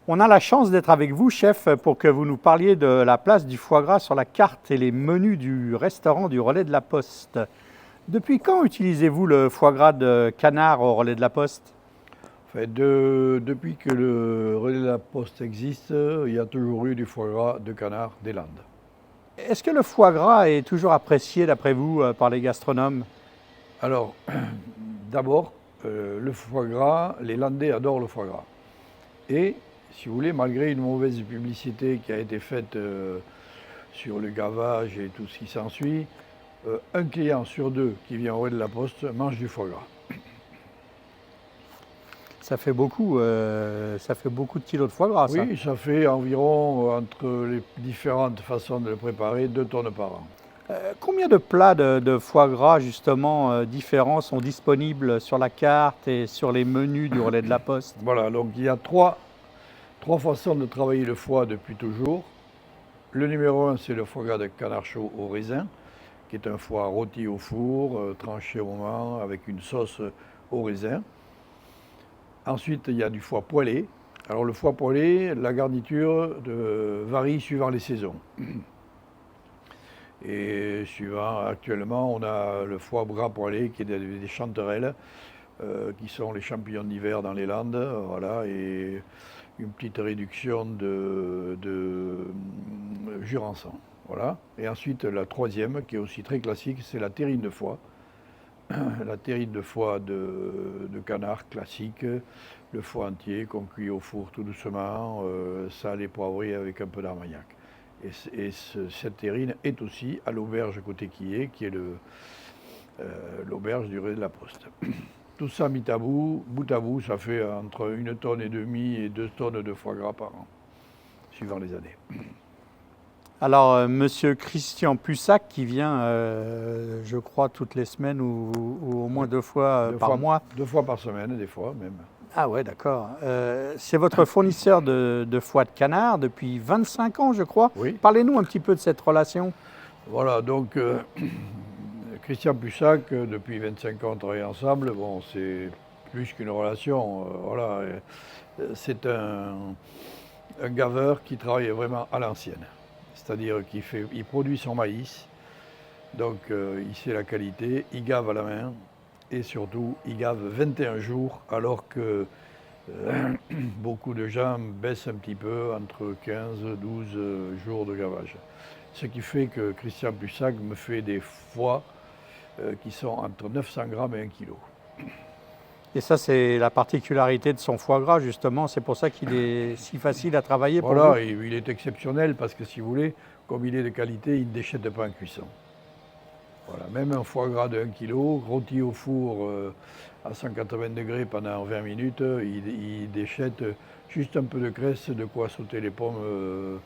On a la chance d'être avec vous, chef, pour que vous nous parliez de la place du foie gras sur la carte et les menus du restaurant du Relais de la Poste. Depuis quand utilisez-vous le foie gras de canard au Relais de la Poste? Depuis que le Relais de la Poste existe, il y a toujours eu du foie gras de canard des Landes. Est-ce que le foie gras est toujours apprécié, d'après vous, par les gastronomes? Alors, d'abord, le foie gras, les Landais adorent le foie gras. Et, si vous voulez, malgré une mauvaise publicité qui a été faite sur le gavage et tout ce qui s'ensuit, un client sur deux qui vient au Relais de la Poste mange du foie gras. Ça fait beaucoup de kilos de foie gras, ça. Oui, ça fait environ, entre les différentes façons de le préparer, 2 tonnes par an. Combien de plats de foie gras, justement, différents sont disponibles sur la carte et sur les menus du Relais de la Poste? Voilà, donc il y a trois façons de travailler le foie depuis toujours. Le numéro 1, c'est le foie gras de canard chaud au raisin, qui est un foie rôti au four, tranché au moment, avec une sauce au raisin. Ensuite, il y a du foie poêlé. Alors le foie poêlé, la garniture varie suivant les saisons. Et actuellement, on a le foie gras poêlé qui est des chanterelles, qui sont les champignons d'hiver dans les Landes, voilà, et une petite réduction de jurançon. Voilà. Et ensuite, la troisième, qui est aussi très classique, c'est la terrine de foie. La terrine de foie de canard classique, le foie entier qu'on cuit au four tout doucement, salé, poivré avec un peu d'armagnac. Et cette terrine est aussi à l'auberge côté Quillet, qui est l'auberge du Relais de la Poste. Tout ça mis à bout à bout, ça fait entre 1,5 tonne et 2 tonnes de foie gras par an, suivant les années. Alors, Monsieur Christian Pussac, qui vient, je crois, toutes les semaines ou au moins 2 fois par mois. 2 fois par semaine, des fois même. Ah ouais, d'accord. C'est votre fournisseur de foie de canard depuis 25 ans, je crois. Oui. Parlez-nous un petit peu de cette relation. Voilà, donc Christian Pussac, depuis 25 ans, on travaille ensemble. Bon, c'est plus qu'une relation. Voilà, c'est un gaveur qui travaille vraiment à l'ancienne. C'est-à-dire qu'il produit son maïs, donc il sait la qualité, il gave à la main et surtout il gave 21 jours alors que beaucoup de gens baissent un petit peu entre 15 et 12 jours de gavage. Ce qui fait que Christian Pussac me fait des foies qui sont entre 900 grammes et 1 kg. Et ça, c'est la particularité de son foie gras, justement. C'est pour ça qu'il est si facile à travailler pour vous. Voilà, il est exceptionnel parce que si vous voulez, comme il est de qualité, il ne déchète pas en cuisson. Voilà, même un foie gras de 1 kg, rôti au four à 180 degrés pendant 20 minutes, il déchète juste un peu de graisse, de quoi sauter les pommes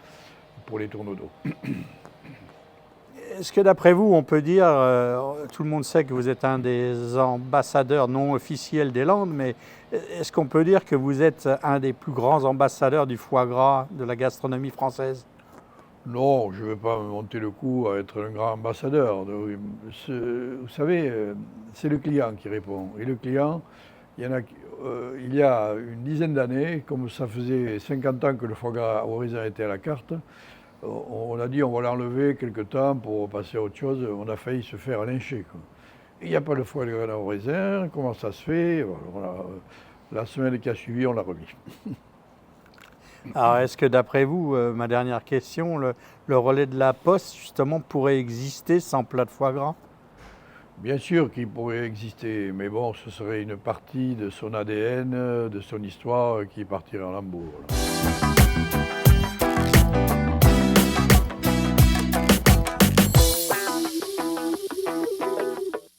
pour les tourneaux d'eau. Est-ce que d'après vous, on peut dire, tout le monde sait que vous êtes un des ambassadeurs non officiels des Landes, mais est-ce qu'on peut dire que vous êtes un des plus grands ambassadeurs du foie gras de la gastronomie française? Non, je ne vais pas me monter le coup à être un grand ambassadeur. Vous savez, c'est le client qui répond. Et le client, il y a une dizaine d'années, comme ça faisait 50 ans que le foie gras au raisin était à la carte, on a dit on va l'enlever quelque temps pour passer à autre chose. On a failli se faire lyncher. Il n'y a pas de foie gras au raisin, comment ça se fait? Voilà, la semaine qui a suivi, on l'a remis. Alors, est-ce que d'après vous, ma dernière question, le Relais de la Poste, justement, pourrait exister sans plat de foie gras? Bien sûr qu'il pourrait exister, mais bon, ce serait une partie de son ADN, de son histoire qui partirait en lambeaux. Voilà.